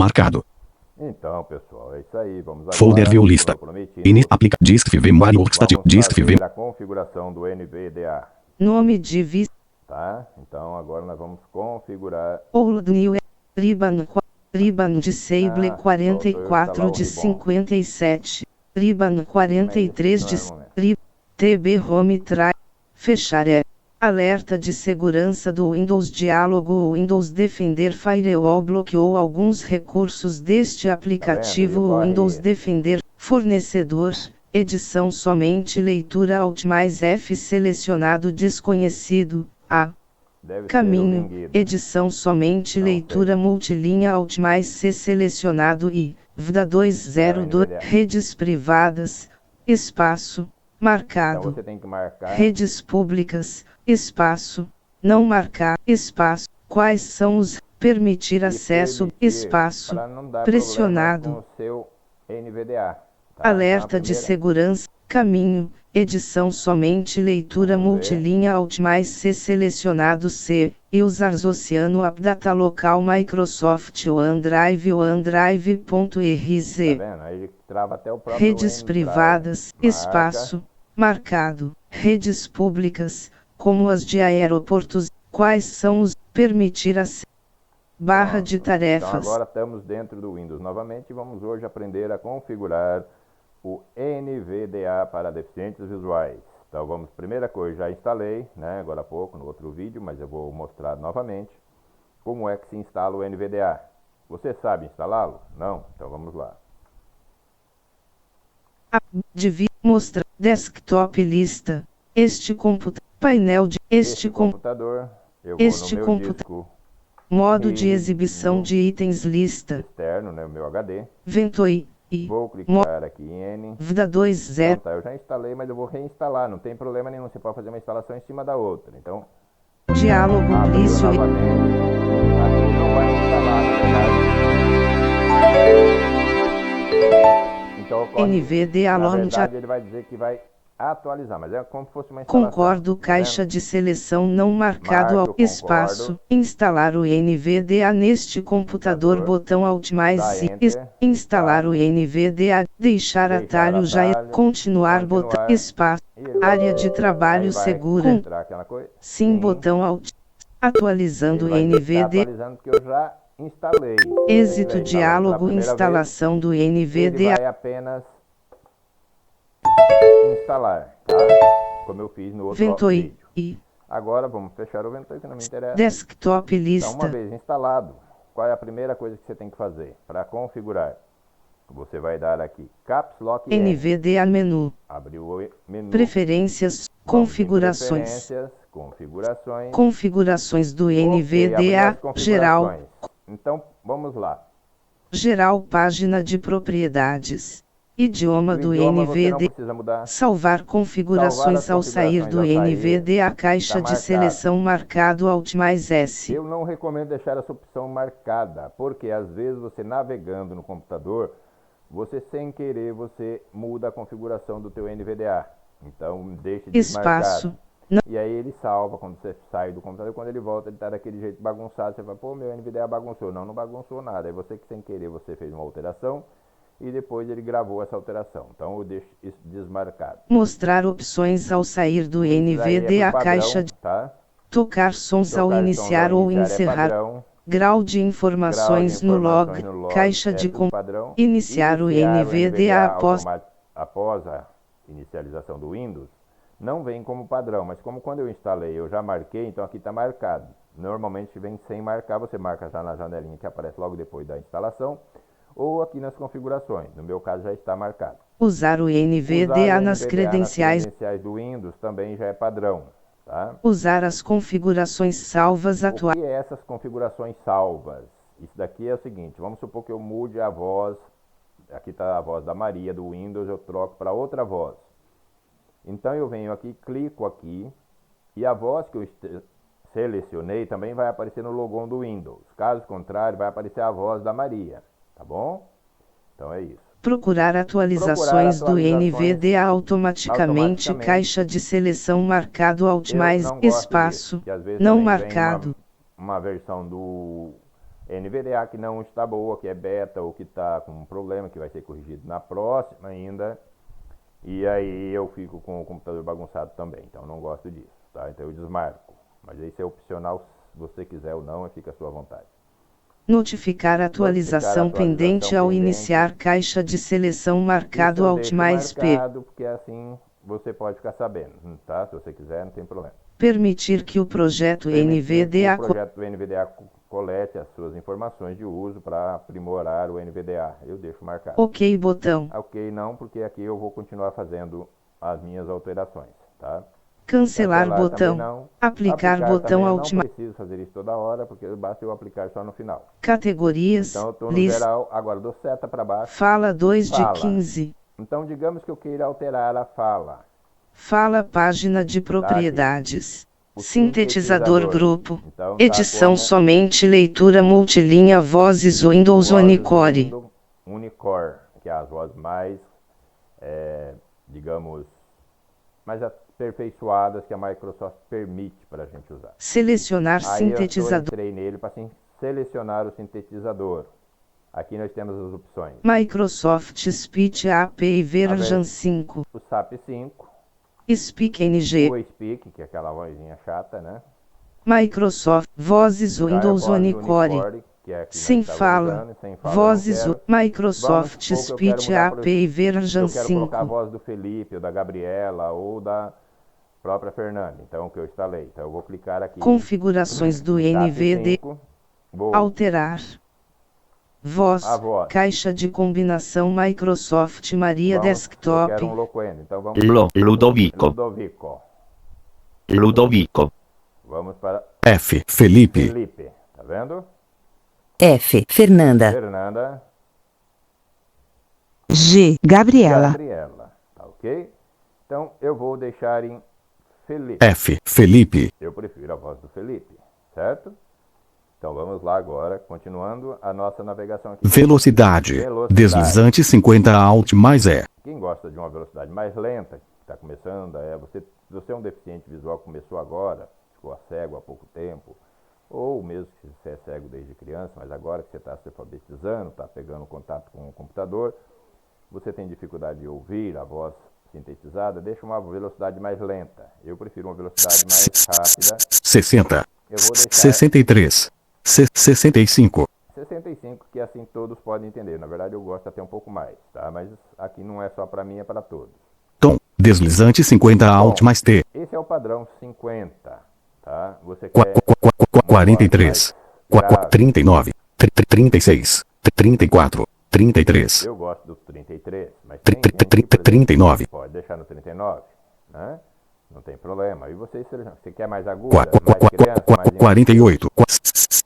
marcado. Então, pessoal, é isso aí. Vamos agora. Folder view lista. Aplica disk view memory workstation disk view. A configuração do NVDA. Nome de vista. Tá? Então agora nós vamos configurar. Old New Ribbon Disable 44 de 57. Ribbon 43 de TB Home Try. Fechar é. Alerta de segurança do Windows Diálogo. O Windows Defender Firewall bloqueou alguns recursos deste aplicativo. O Windows Defender, fornecedor, edição somente leitura Alt mais F selecionado desconhecido, A. Caminho, edição somente leitura multilinha Alt mais C selecionado e, VDA 202, redes privadas, espaço, marcado, Então você tem que marcar. Redes públicas, espaço, não marcar, espaço, quais são os, permitir acesso, espaço, pressionado, Com o seu NVDA, tá? Alerta de segurança, caminho, edição somente leitura multilinha Alt mais C selecionado C, users Oceano App Data Local Microsoft OneDrive OneDrive.rz. Tá vendo? Aí ele trava até o próprio Redes privadas, espaço, marcado, redes públicas, como as de aeroportos, quais são os, permitir acesso, barra de tarefas. Então agora estamos dentro do Windows novamente e vamos hoje aprender a configurar o NVDA para deficientes visuais. Então vamos, primeira coisa, já instalei, né, agora há pouco no outro vídeo, mas eu vou mostrar novamente como é que se instala o NVDA. Você sabe instalá-lo? Não? Então vamos lá. Mostrar desktop lista. Este computador, painel de este computador. Eu este vou no meu computador. Modo de exibição de itens lista. Externo, né, o meu HD. Ventoi e vou clicar aqui em N. VDA 2.0. Então, tá, eu já instalei, mas eu vou reinstalar, não tem problema nenhum, você pode fazer uma instalação em cima da outra. Então, diálogo Glício aqui não vai instalar, na verdade. Então, NVDA na Launch. verdade, ele vai dizer que vai atualizar, mas é como se fosse uma instalação. Concordo, caixa de seleção não marcado ao espaço. Instalar o NVDA neste computador, botão Alt mais instalar o NVDA, deixar atalho já é continuar botão espaço, área de trabalho segura. Sim, botão Alt. Atualizando o NVDA. Atualizando que eu já instalei. Êxito diálogo instalação do NVDA. Ele vai apenas instalar, tá? Como eu fiz no outro Ventoi vídeo. Agora vamos fechar o Ventoi, que não me interessa. Desktop lista. Então, uma vez instalado, qual é a primeira coisa que você tem que fazer para configurar? Você vai dar aqui Caps Lock NVDA menu. Abriu o menu. Preferências, configurações. Configurações. Configurações do NVDA geral. Então, vamos lá. Geral, página de propriedades. Idioma do NVDA. Salvar configurações ao sair do NVDA. Caixa de seleção marcado Alt mais S. Eu não recomendo deixar essa opção marcada, porque às vezes você navegando no computador, você sem querer, você muda a configuração do teu NVDA. Então deixe desmarcado. E aí ele salva quando você sai do computador, quando ele volta ele está daquele jeito bagunçado, você fala, pô, meu NVDA bagunçou. Não, não bagunçou nada. Aí você que sem querer, você fez uma alteração e depois ele gravou essa alteração. Então eu deixo isso desmarcado. Mostrar opções ao sair do NVDA. Padrão, caixa de tocar sons ao iniciar ou encerrar. Grau de informações no log. Caixa de iniciar o NVDA após a inicialização do Windows. Não vem como padrão, mas como quando eu instalei eu já marquei, então aqui está marcado. Normalmente vem sem marcar, você marca já na janelinha que aparece logo depois da instalação, ou aqui nas configurações. No meu caso já está marcado. Usar o NVDA nas credenciais do Windows também já é padrão. Tá? Usar as configurações salvas atuais. O que é essas configurações salvas? Isso daqui é o seguinte, vamos supor que eu mude a voz, aqui está a voz da Maria do Windows, eu troco para outra voz. Então eu venho aqui, clico aqui, e a voz que eu selecionei também vai aparecer no logo do Windows. Caso contrário, vai aparecer a voz da Maria, tá bom? Então é isso. Procurar atualizações do NVDA automaticamente. Caixa de seleção marcado Alt mais espaço, não marcado. Uma versão do NVDA que não está boa, que é beta ou que está com um problema, que vai ser corrigido na próxima ainda. E aí eu fico com o computador bagunçado também, então não gosto disso, tá? Então eu desmarco. Mas isso é opcional, se você quiser ou não, fica à sua vontade. Notificar atualização pendente ao iniciar caixa de seleção marcado Isso eu Alt deixo mais P. marcado, porque assim você pode ficar sabendo, tá? Se você quiser, não tem problema. Permitir que o projeto Permitir que NVDA o projeto do NVDA colete as suas informações de uso para aprimorar o NVDA. Eu deixo marcado. OK botão. Ok, não, porque aqui eu vou continuar fazendo as minhas alterações, tá? Cancelar Também botão. não. Aplicar Também botão eu Alt não mais. preciso fazer isso toda hora, porque basta eu aplicar só no final. Categorias. Então eu estou no List. geral, agora dou seta para baixo. Fala 2 de Fala. 15. Então digamos que eu queira alterar a fala. Fala página de propriedades. O Sintetizador grupo. Então, tá Edição como somente leitura multilinha vozes Windows Unicore. Windows Unicore, que é as vozes mais, digamos, mais aperfeiçoadas que a Microsoft permite para a gente usar. Selecionar Aí sintetizador. eu entrei nele para selecionar o sintetizador. Aqui nós temos as opções. Microsoft Speech API version 5. O SAP 5. Speak NG. O Speak, que é aquela vozinha chata, né? Microsoft Vozes Windows Unicore. Que é sem fala. Vozes Microsoft Speech API version eu quero colocar a 5. voz do Felipe, ou da Gabriela, ou da própria Fernanda. Então, o que eu instalei. Então, eu vou clicar aqui. Configurações do NVD. Alterar. Voz. Caixa de combinação Microsoft Maria Desktop. Eu quero um loquendo. Então, vamos Ludovico. Ludovico. Vamos para F. Felipe. Felipe. Tá vendo? F. Fernanda. Fernanda. G. Gabriela. Gabriela. Tá ok? Então, eu vou deixar em Felipe. F. Felipe. Eu prefiro a voz do Felipe, certo? Então vamos lá agora, continuando a nossa navegação aqui. Velocidade. Deslizante 50 Alt mais E. Quem gosta de uma velocidade mais lenta, que está começando, você é um deficiente visual que começou agora, ficou cego há pouco tempo, ou mesmo que você é cego desde criança, mas agora que você está se alfabetizando, está pegando contato com o computador, você tem dificuldade de ouvir a voz sintetizada, deixa uma velocidade mais lenta. Eu prefiro uma velocidade mais rápida. 60. Eu vou deixar 63. 65. 65, que assim todos podem entender. Na verdade, eu gosto até um pouco mais, tá? Mas aqui não é só para mim, é para todos. Tom. Deslizante 50 Alt mais T. Esse é o padrão 50, tá? Você quer 43. 39. 36. 34. 33. Eu gosto dos 33, mas 39. Pode deixar no 39, né? Não tem problema. E você quer mais aguda, mais criança, mais 48.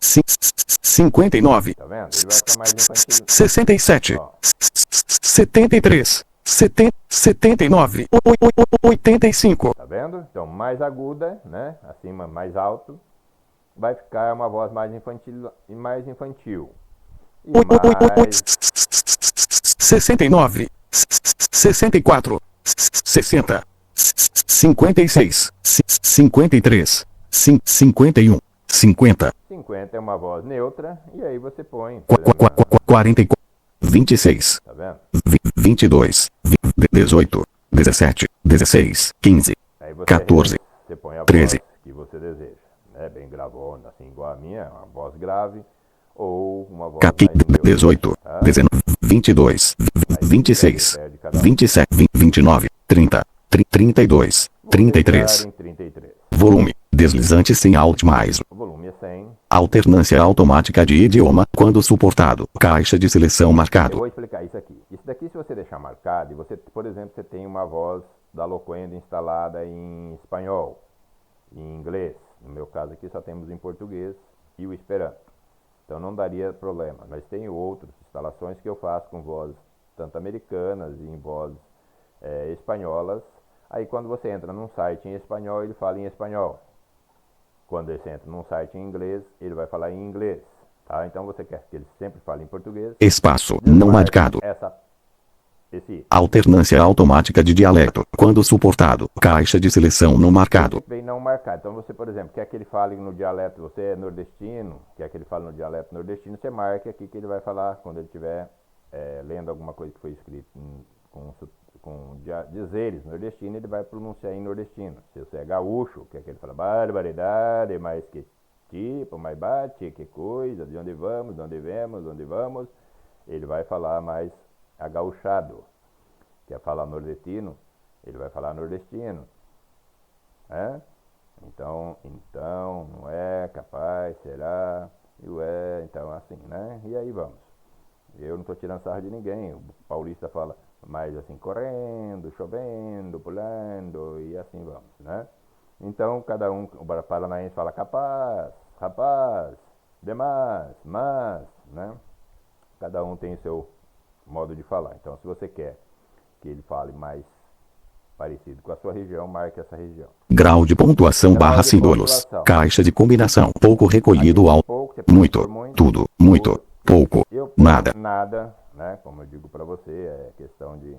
59. Tá vendo? Ele vai ficar mais infantil. 67. Ó. 73. 79. 85. Tá vendo? Então, mais aguda, né? Acima, mais alto. Vai ficar uma voz mais infantil e mais infantil. E mais 69. 64. 60. 56. 53. 51. 50. 50 é uma voz neutra. E aí você põe. 44. 26. Tá vendo? 22. 18. 17. 16. 15. Aí você 14. Você põe a 13. voz que você deseja. Né? Bem gravona, assim, igual a minha, uma voz grave. Ou uma voz mais neutra, 18. tá? 19. 22. 26. Perde cada um. 27. 29. 30. 32. Vou 33. deixar em 33. Volume. Deslizante sem Alt mais. O volume é 100. Alternância automática de idioma, quando suportado. Caixa de seleção Eu marcado. vou explicar isso aqui. Isso daqui, se você deixar marcado, e você, por exemplo, você tem uma voz da Loquendo instalada em espanhol, em inglês. No meu caso aqui só temos em português e o Esperanto. Então não daria problema. Mas tem outras instalações que eu faço com vozes tanto americanas e em vozes espanholas. Aí quando você entra num site em espanhol, ele fala em espanhol. Quando você entra num site em inglês, ele vai falar em inglês. Tá? Então você quer que ele sempre fale em português. Espaço não marcado. Essa esse Alternância automática de dialeto, quando suportado. Caixa de seleção não marcado. bem não marcado. Então você, por exemplo, quer que ele fale no dialeto, você é nordestino, quer que ele fale no dialeto nordestino, você marca aqui que ele vai falar quando ele estiver lendo alguma coisa que foi escrito com dizeres nordestino, ele vai pronunciar em nordestino. Se você é gaúcho, quer que ele fale barbaridade, mais que tipo, mais bate, que coisa, de onde vamos, de onde vemos, de onde vamos, ele vai falar mais agauchado. Quer falar nordestino, ele vai falar nordestino. Então, não é, capaz, será, então assim, né? E aí vamos. Eu não estou tirando sarro de ninguém, o paulista fala mais assim, correndo, chovendo, pulando, e assim vamos, né? Então, cada um, o paranaense fala capaz, rapaz, demais, mas, né? Cada um tem seu modo de falar. Então, se você quer que ele fale mais parecido com a sua região, marque essa região. Grau de pontuação barra símbolos. Caixa de combinação. Pouco recolhido ao. Pouco, você pode Muito. pôr muito, Tudo. Muito. Pouco. Eu Nada. nada, né? Como eu digo para você, é questão de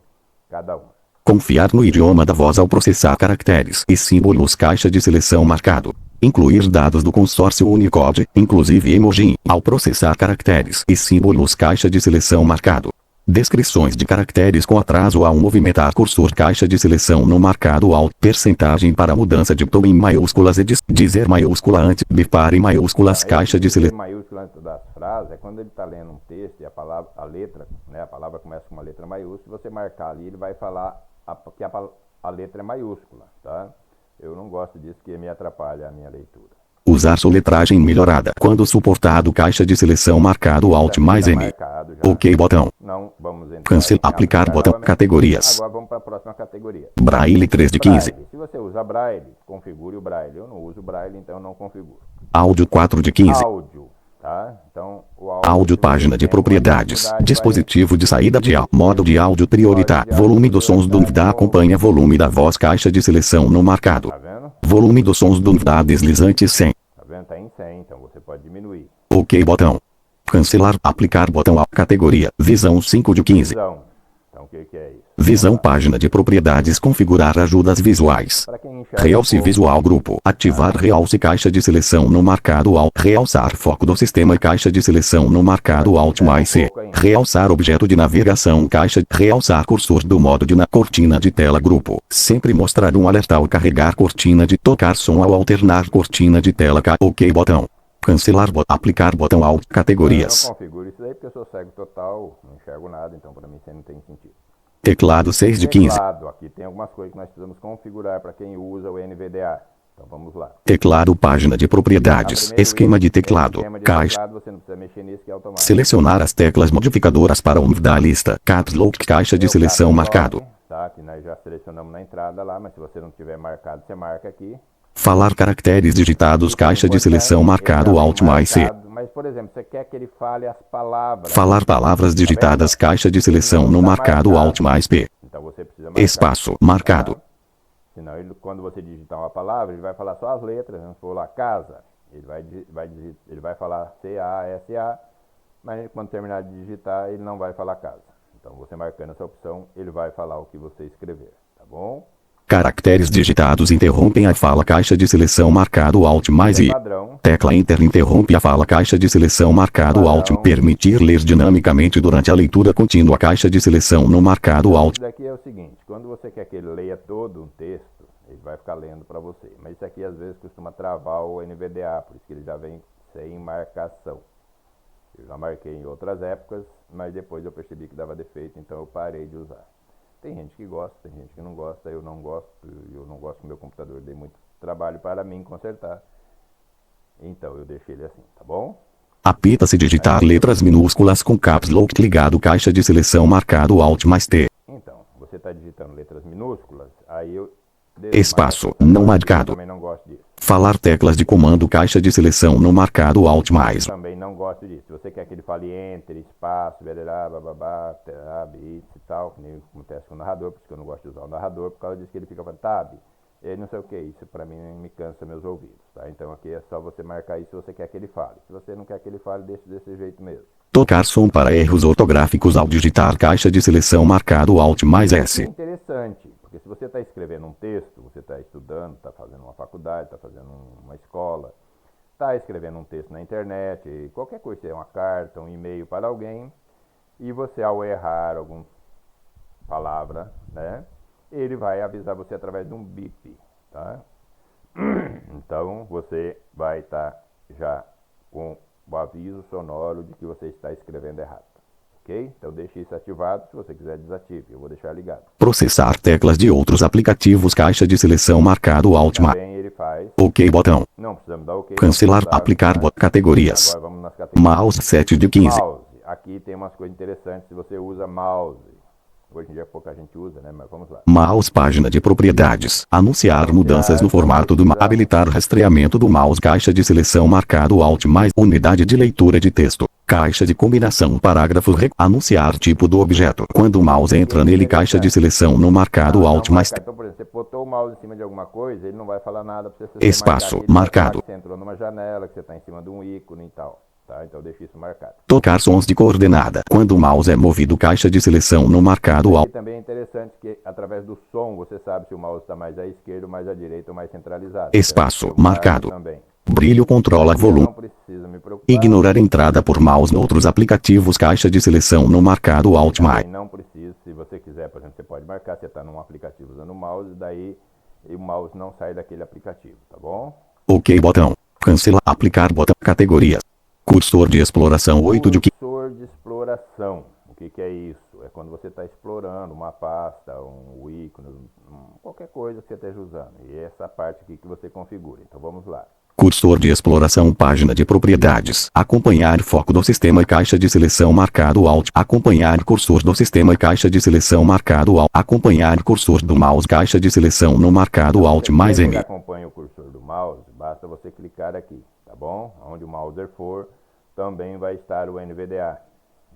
cada um. Confiar no idioma da voz ao processar caracteres e símbolos. Caixa de seleção marcado. Incluir dados do consórcio Unicode, inclusive emoji, ao processar caracteres e símbolos. Caixa de seleção marcado. Descrições de caracteres com atraso ao movimentar cursor. Caixa de seleção não marcado alt. Percentagem para mudança de tom em maiúsculas e dizer maiúscula antes bipar em maiúsculas. Caixa de seleção. Maiúscula antes das frases é quando ele está lendo um texto e a letra, né, a palavra começa com uma letra maiúscula, você marcar ali, ele vai falar que a letra é maiúscula, tá? Eu não gosto disso, que me atrapalha a minha leitura. Usar soletragem melhorada. Quando suportado. Caixa de seleção marcado alt mais M. OK botão. Não, vamos entrar Cancel. Aplicar botão. novamente. Categorias. Agora vamos para a próxima categoria. Braille 3 de 15. Braille. Se você usa Braille, configure o Braille. Eu não uso Braille, então eu não configuro. Áudio 4 de 15. Áudio, tá? Então, o Áudio página de propriedades. Dispositivo de saída de áudio. Modo de áudio prioritário. Volume dos sons do NVDA acompanha volume da voz. Caixa de seleção não marcado. Tá vendo? Volume dos sons do NVDA deslizante 100. Tá vendo? Tá em 100, então você pode diminuir. OK botão. Cancelar. Aplicar botão. Categoria. Visão 5 de 15. Visão. Então o que é isso? Visão página de propriedades. Configurar ajudas visuais. Para quem enxerga Realce pouco, visual grupo. Ativar realce. Caixa de seleção não marcado alt. Realçar foco do sistema. Caixa de seleção não marcado alt mais C. Realçar objeto de navegação. Caixa. Realçar cursor do modo de cortina de tela grupo. Sempre mostrar um alerta ao carregar cortina de tocar som ao alternar cortina de tela. OK botão. Cancelar. Aplicar botão alt. Categorias. Eu não configuro isso aí porque eu sou cego total, não enxergo nada, então para mim isso aí não tem sentido. Teclado 6 de 15. Teclado, aqui tem algumas coisas que nós precisamos configurar para quem usa o NVDA. Então vamos lá. Teclado página de propriedades. Esquema de teclado. Esquema de Caixa. teclado, você não precisa mexer nisso, que é automático. Selecionar as teclas modificadoras para o da lista. Caps Lock. Caixa de seleção marcado. Tá, que nós já selecionamos na entrada lá, mas se você não tiver marcado, você marca aqui. Falar caracteres digitados. Caixa de seleção marcado alt mais C. Mas, por exemplo, você quer que ele fale as palavras. Falar palavras digitadas. Caixa de seleção não marcado alt mais P. Então você precisa marcar. Espaço marcado. Senão, quando você digitar uma palavra, ele vai falar só as letras. Vamos for lá, casa. Ele vai falar C-A-S-A, mas quando terminar de digitar, ele não vai falar casa. Então, você marcando essa opção, ele vai falar o que você escrever, tá bom? Caracteres digitados interrompem a fala. Caixa de seleção marcado alt mais I. Padrão. Tecla Enter interrompe a fala. Caixa de seleção marcado alt. Permitir ler dinamicamente durante a leitura contínua. Caixa de seleção não marcado alt. Isso daqui é o seguinte, quando você quer que ele leia todo um texto, ele vai ficar lendo para você. Mas isso aqui às vezes costuma travar o NVDA, por isso que ele já vem sem marcação. Eu já marquei em outras épocas, mas depois eu percebi que dava defeito, então eu parei de usar. Tem gente que gosta, tem gente que não gosta, eu não gosto que o meu computador dê muito trabalho para mim consertar. Então eu deixei ele assim, tá bom? Apita-se digitar letras minúsculas com caps lock ligado. Caixa de seleção marcado alt mais T. Então, você está digitando letras minúsculas, aí eu... Espaço não marcado. Eu também não gosto disso. Falar teclas de comando. Caixa de seleção não marcado alt mais. Também não gosto disso. Se você quer que ele fale enter, espaço, bererá, bababá, tab, e tal, que nem acontece com o narrador, por isso que eu não gosto de usar o narrador, por causa disso que ele fica falando tab, e não sei o que, isso pra mim me cansa meus ouvidos, tá? Então aqui é só você marcar isso se você quer que ele fale. Se você não quer que ele fale, deixa desse jeito mesmo. Tocar som para erros ortográficos ao digitar caixa de seleção marcado Alt mais S. É interessante, porque se você está escrevendo um texto, você está estudando, está fazendo uma faculdade, está fazendo uma escola, está escrevendo um texto na internet, qualquer coisa, uma carta, um e-mail para alguém, e você ao errar alguma palavra, né, ele vai avisar você através de um bip, tá? Então você vai estar já com o aviso sonoro de que você está escrevendo errado. Ok? Então deixe isso ativado, se você quiser desative, eu vou deixar ligado. Processar teclas de outros aplicativos, caixa de seleção marcado Alt mais. Também ele faz. OK botão. Não precisamos dar OK. Cancelar, aplicar categorias. Agora vamos nas categorias. Mouse 7 de 15. Mouse. Aqui tem umas coisas interessantes se você usa mouse. Hoje em dia pouca gente usa, né? Mas vamos lá. Mouse, página de propriedades. Anunciar mudanças no formato do mouse. Habilitar rastreamento do mouse. Caixa de seleção marcado Alt mais. Unidade de leitura de texto. Caixa de combinação. Parágrafo. Anunciar tipo do objeto. Quando o mouse entra nele. Caixa de seleção no marcado Alt mais. Então, por exemplo, você botou o mouse em cima de alguma coisa, ele não vai falar nada para você. Espaço. Marcado. Você entrou numa janela, que você está em cima de um ícone e tal. Tá? Então deixa isso marcado. Tocar sons de coordenada. Quando o mouse é movido. Caixa de seleção no marcado Alt. E também é interessante que através do som você sabe se o mouse está mais à esquerda, mais à direita ou mais centralizado. Espaço. Marcado. Também. Brilho controla volume. Não precisa me preocupar. Ignorar entrada por mouse em outros aplicativos. Caixa de seleção no marcado Alt mais. Não precisa, se você quiser, por exemplo, você pode marcar, você está num aplicativo usando o mouse, daí o mouse não sai daquele aplicativo, tá bom? OK botão. Cancelar, aplicar botão, categorias. Cursor de exploração 8 de 15. Cursor de exploração, o que é isso? É quando você está explorando uma pasta, um ícone, qualquer coisa que você esteja usando. E é essa parte aqui que você configura, então vamos lá. Cursor de exploração, página de propriedades. Acompanhar foco do sistema, caixa de seleção marcado Alt. Acompanhar cursor do sistema, caixa de seleção marcado Alt. Acompanhar cursor do mouse, caixa de seleção no marcado Alt mais M. Se você acompanha o cursor do mouse, basta você clicar aqui, tá bom? Onde o mouse for, também vai estar o NVDA.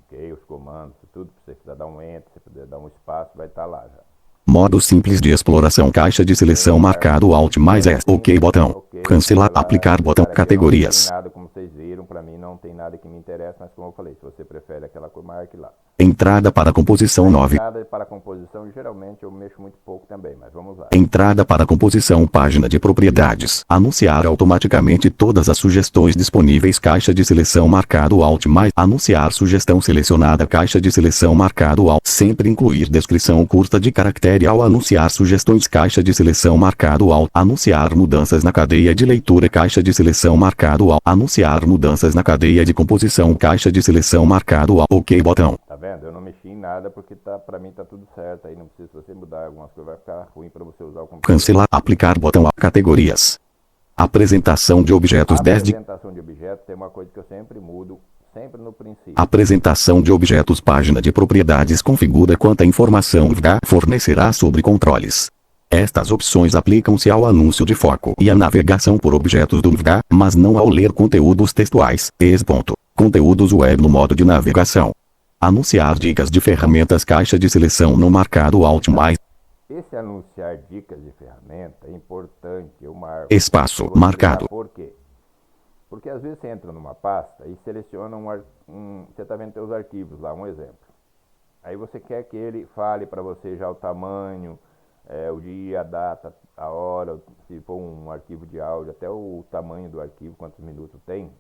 Ok? Os comandos, tudo, se você quiser dar um Enter, se puder dar um espaço, vai estar lá já. Modo simples de exploração, caixa de seleção marcado Alt mais S. OK botão. Cancelar, aplicar botão, categorias. Não tem nada, como vocês viram, para mim não tem nada que me interessa, mas como eu falei, se você prefere aquela cor, marque lá. Entrada para composição 9. Entrada para composição, geralmente eu mexo muito pouco também, mas vamos lá. Entrada para composição, página de propriedades. Anunciar automaticamente todas as sugestões disponíveis, caixa de seleção marcado Alt mais. Anunciar sugestão selecionada, caixa de seleção marcado Alt. Sempre incluir descrição curta de caractere ao anunciar sugestões, caixa de seleção marcado Alt. Anunciar mudanças na cadeia de leitura, caixa de seleção marcado Alt. Anunciar mudanças na cadeia de composição, caixa de seleção marcado Alt. OK botão. Tá vendo? Eu não mexi em nada porque pra mim tá tudo certo. Aí não precisa, se você mudar algumas coisas, vai ficar ruim para você usar o computador. Cancelar, aplicar botão, categorias. Apresentação de objetos 10 de... Apresentação de objetos tem uma coisa que eu sempre mudo, sempre no princípio. Apresentação de objetos, página de propriedades. Configura quanta informação VDA fornecerá sobre controles. Estas opções aplicam-se ao anúncio de foco e à navegação por objetos do VDA, mas não ao ler conteúdos textuais. Conteúdos web no modo de navegação. Anunciar dicas de ferramentas, caixa de seleção no marcado Alt mais. Esse anunciar dicas de ferramenta é importante, eu marco. Espaço, marcado. Por quê? Porque às vezes você entra numa pasta e seleciona você está vendo seus arquivos lá, um exemplo. Aí você quer que ele fale para você já o tamanho, o dia, a data, a hora, se for um arquivo de áudio, até o tamanho do arquivo, quantos minutos tem.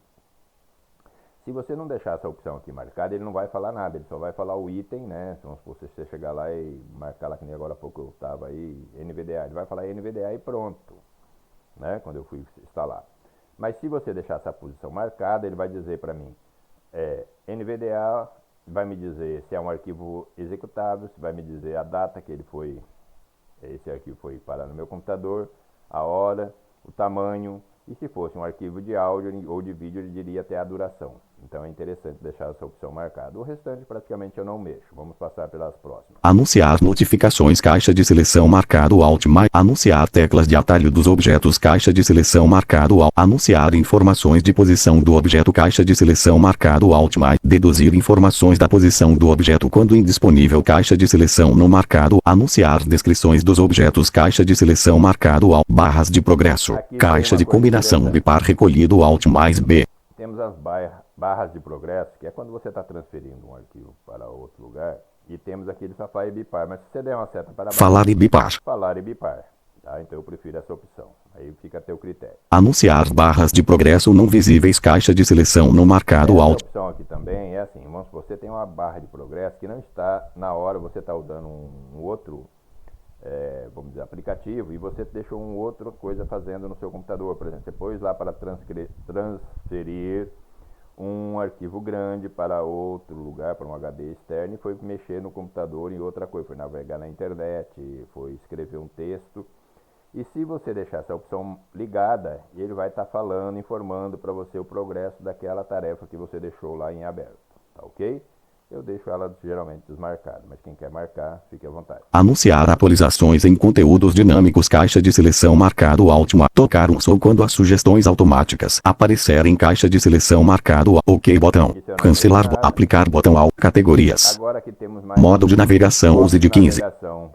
Se você não deixar essa opção aqui marcada, ele não vai falar nada, ele só vai falar o item, né? Se você chegar lá e marcar lá, que nem agora há pouco eu estava aí, NVDA, ele vai falar NVDA e pronto, né? Quando eu fui instalar. Mas se você deixar essa posição marcada, ele vai dizer para mim, NVDA, vai me dizer se é um arquivo executável, se vai me dizer a data que esse arquivo foi parar no meu computador, a hora, o tamanho, e se fosse um arquivo de áudio ou de vídeo, ele diria até a duração. Então é interessante deixar essa opção marcada. O restante praticamente eu não mexo. Vamos passar pelas próximas. Anunciar notificações, caixa de seleção marcado Alt mais. Anunciar teclas de atalho dos objetos, caixa de seleção marcado Alt. Anunciar informações de posição do objeto, caixa de seleção marcado Alt mais. Deduzir informações da posição do objeto quando indisponível, caixa de seleção no marcado. Anunciar descrições dos objetos, caixa de seleção marcado Alt. Barras de progresso, caixa de combinação bipar recolhido Alt mais B. Temos as barras de progresso, que é quando você está transferindo um arquivo para outro lugar, e temos aqui ele só faz bipar, mas se você der uma seta para baixo, Falar e bipar. falar e bipar. Tá? Então eu prefiro essa opção. Aí fica a teu critério. Anunciar barras de progresso não visíveis, caixa de seleção não marcado Essa Alt. opção aqui também é assim, vamos supor, você tem uma barra de progresso que não está na hora, você está usando um outro, vamos dizer, aplicativo, e você deixou uma outra coisa fazendo no seu computador. Por exemplo, você pôs lá para transferir um arquivo grande para outro lugar, para um HD externo, e foi mexer no computador em outra coisa, foi navegar na internet, foi escrever um texto. E se você deixar essa opção ligada, ele vai estar falando, informando para você o progresso daquela tarefa que você deixou lá em aberto, tá ok? Eu deixo ela geralmente desmarcada, mas quem quer marcar, fique à vontade. Anunciar atualizações em conteúdos dinâmicos, caixa de seleção marcado Alt. Tocar um som quando as sugestões automáticas aparecerem, caixa de seleção marcado OK botão. Cancelar, aplicar botão ao categorias. Agora aqui temos mais Modo de navegação, use de 15.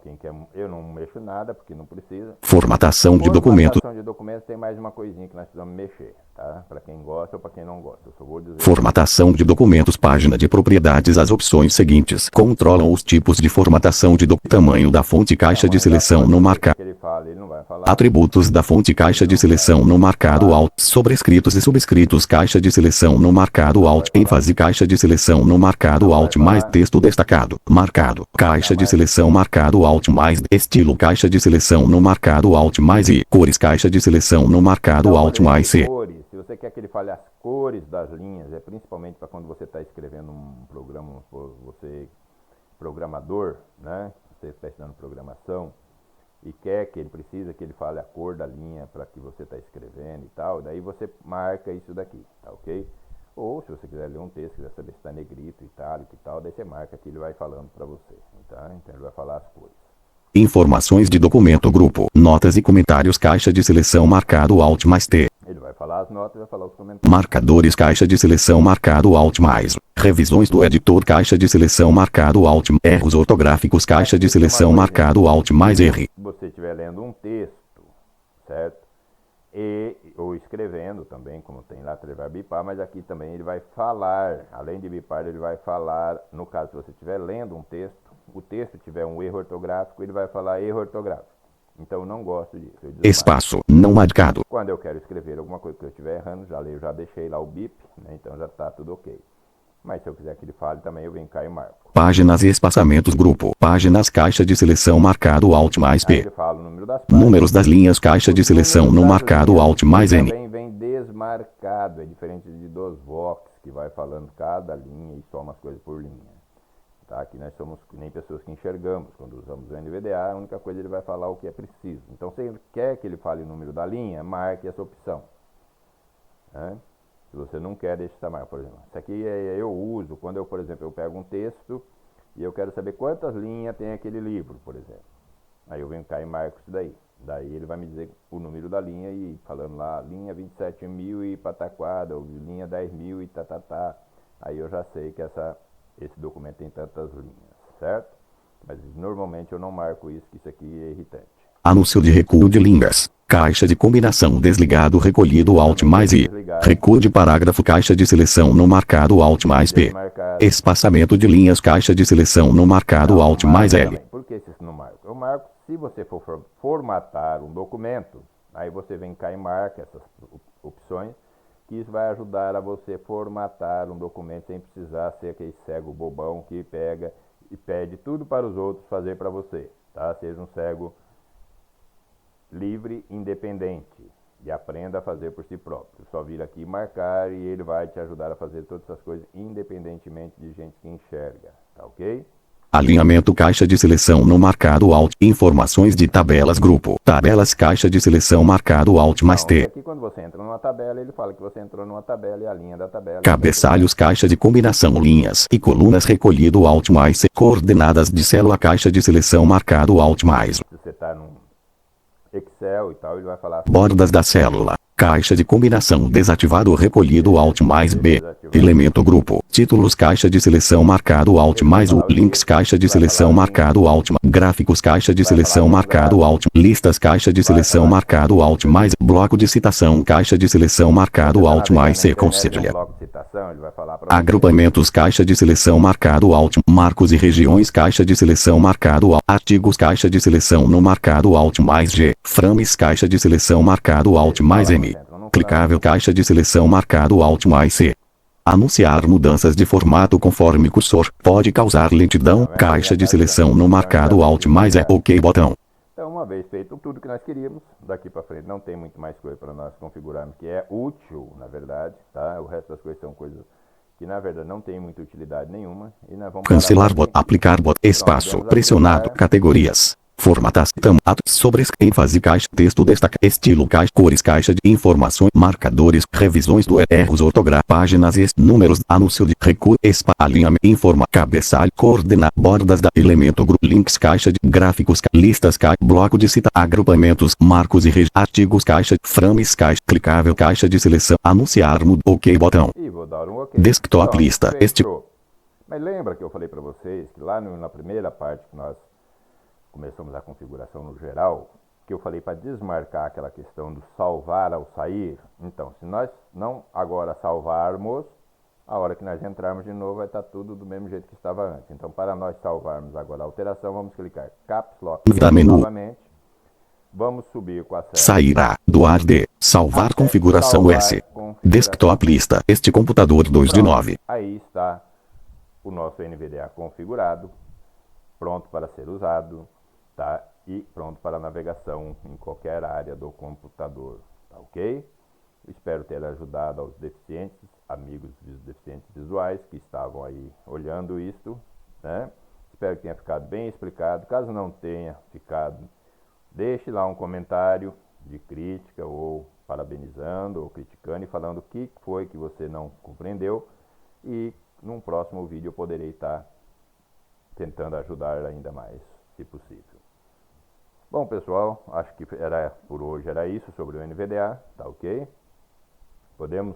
Quem quer, eu não mexo nada porque não precisa. Formatação de documento. Formatação de documentos tem mais uma coisinha que nós precisamos mexer, tá? Para quem gosta ou para quem não gosta. Eu só vou dizer. Formatação de documentos, página de propriedades. As opções seguintes controlam os tipos de formatação de tamanho da fonte, caixa de seleção não marcado. Que ele fala, ele não vai falar. Atributos da fonte, caixa de seleção não marcado Alt. Sobrescritos e subscritos, caixa de seleção não marcado Alt. ênfase, caixa de seleção não marcado Alt mais texto destacado, marcado, caixa de seleção marcado Alt mais estilo, caixa de seleção não marcado Alt mais I, cores, caixa de seleção não marcado Alt mais C. Cores, se você quer que ele fale as cores das linhas, é principalmente para quando você está escrevendo um programa, você programador, né? Você está estudando programação e quer que ele precisa que ele fale a cor da linha para que você está escrevendo e tal, daí você marca isso daqui, tá ok? Ou se você quiser ler um texto, quiser saber se está negrito, itálico e tal, daí você marca que ele vai falando para você, tá? Então ele vai falar as cores. Informações de documento, grupo, notas e comentários, caixa de seleção marcado Alt mais T. Ele vai falar as notas e vai falar os comentários. Marcadores, caixa de seleção marcado Alt mais. Revisões do editor, caixa de seleção marcado Alt. Erros ortográficos, caixa de seleção marcado Alt mais R. Se você estiver lendo um texto, certo? Ou escrevendo também, como tem lá, ele vai bipar, mas aqui também ele vai falar, além de bipar, ele vai falar, no caso, se você estiver lendo um texto, o texto tiver um erro ortográfico, ele vai falar erro ortográfico. Então eu não gosto disso. Espaço não marcado. Quando eu quero escrever alguma coisa que eu estiver errando, já deixei lá o bip, né? Então já está tudo ok. Mas se eu quiser que ele fale também, eu venho cá e marco. Páginas e espaçamentos, grupo, páginas, caixa de seleção marcado Alt mais P. Ele fala o número das páginas. Números das linhas, caixa de seleção não marcado Alt mais N. Também vem desmarcado, é diferente de dos Vox, que vai falando cada linha e soma as coisas por linha. Tá? Aqui nós somos nem pessoas que enxergamos. Quando usamos o NVDA, a única coisa ele vai falar o que é preciso. Então, se ele quer que ele fale o número da linha, marque essa opção. Né? Se você não quer, deixe essa marca. Por exemplo, isso aqui eu uso quando eu, por exemplo, eu pego um texto e eu quero saber quantas linhas tem aquele livro, por exemplo. Aí eu venho cá e marco isso daí. Daí ele vai me dizer o número da linha e falando lá, linha 27.000 e pataquada, ou linha 10.000 e tatatá. Aí eu já sei que esse documento tem tantas linhas, certo? Mas normalmente eu não marco isso, que isso aqui é irritante. Anúncio de recuo de linhas. Caixa de combinação desligado, recolhido Alt mais I. Recuo de parágrafo, caixa de seleção não marcado Alt mais P. Espaçamento de linhas, caixa de seleção não marcado Alt mais L. Por que isso não marco? Eu marco se você for formatar um documento, aí você vem cá e marca essas opções, que isso vai ajudar a você formatar um documento sem precisar ser aquele cego bobão que pega e pede tudo para os outros fazer para você, tá? Seja um cego livre, independente e aprenda a fazer por si próprio. Só vir aqui marcar e ele vai te ajudar a fazer todas essas coisas independentemente de gente que enxerga, tá ok? Alinhamento, caixa de seleção não marcado Alt. Informações de tabelas, grupo, tabelas, caixa de seleção marcado Alt mais T. Aqui quando você entra numa tabela, ele fala que você entrou numa tabela e a linha da tabela. Cabeçalhos, caixa de combinação, linhas e colunas, recolhido Alt mais C. Coordenadas de célula, caixa de seleção marcado Alt mais. Se você está num Excel e tal, ele vai falar. Bordas da célula, Caixa de combinação desativado recolhido Alt mais B. Elemento grupo. Títulos caixa de seleção marcado Alt mais U. Links caixa de seleção marcado Alt. Gráficos caixa de seleção marcado Alt. Listas caixa de seleção marcado Alt mais. Bloco de citação caixa de seleção marcado Alt mais C. Conselha. Agrupamentos caixa de seleção marcado Alt. Marcos e regiões caixa de seleção marcado Alt. Artigos caixa de seleção no marcado Alt mais G. Frames caixa de seleção marcado Alt mais M. Clicável caixa de seleção marcado Alt mais C. Anunciar mudanças de formato conforme cursor pode causar lentidão. Caixa de seleção no marcado Alt mais E. OK botão. Então, uma vez feito tudo que nós queríamos, daqui para frente não tem muito mais coisa para nós configurarmos que é útil, na verdade, tá? O resto das coisas são coisas que na verdade não tem muita utilidade nenhuma. E nós vamos cancelar bot, aplicar bot, espaço, pressionado, categorias. Formatação, atos, sobre ênfase, caixa, texto, destaca, estilo, caixa, cores, caixa de informações, marcadores, revisões do erros, ortografia, páginas e números, anúncio de recurso, alinhamento, cabeçalho, coordenar, bordas da elemento, grupo, links, caixa de gráficos, listas, caixa, bloco de cita, agrupamentos, marcos e artigos, caixa, frames, caixa, clicável, caixa de seleção, anunciar, OK botão. E vou dar um OK. Desktop, lista, Mas lembra que eu falei para vocês que lá na primeira parte que nós começamos a configuração no geral, que eu falei para desmarcar aquela questão do salvar ao sair. Então, se nós não agora salvarmos, a hora que nós entrarmos de novo vai estar tudo do mesmo jeito que estava antes. Então, para nós salvarmos agora a alteração, vamos clicar Caps Lock novamente. Vamos subir com acesso. Sairá do ARD. Salvar configuração S. Desktop lista. Este computador 2 de 9. Aí está o nosso NVDA configurado, pronto para ser usado. Tá? E pronto para navegação em qualquer área do computador, tá ok? Espero ter ajudado aos deficientes, amigos deficientes visuais que estavam aí olhando isto, né? Espero que tenha ficado bem explicado. Caso não tenha ficado, deixe lá um comentário de crítica ou parabenizando ou criticando e falando o que foi que você não compreendeu, e num próximo vídeo eu poderei estar tentando ajudar ainda mais, se possível. Bom, pessoal, acho que por hoje era isso sobre o NVDA, tá ok? Podemos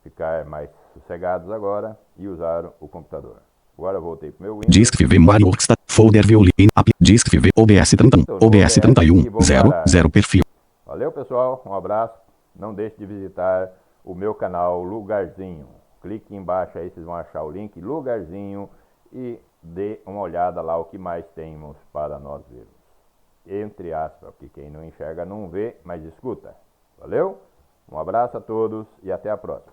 ficar mais sossegados agora e usar o computador. Agora eu voltei para o meu Windows. Disk V Marioxta, folder Violin, app, Disk V, OBS 31, OBS 31, 00 perfil. Valeu, pessoal, um abraço. Não deixe de visitar o meu canal Lugarzinho. Clique embaixo aí, vocês vão achar o link Lugarzinho e dê uma olhada lá o que mais temos para nós vermos. Entre aspas, porque quem não enxerga não vê, mas escuta. Valeu? Um abraço a todos e até a próxima.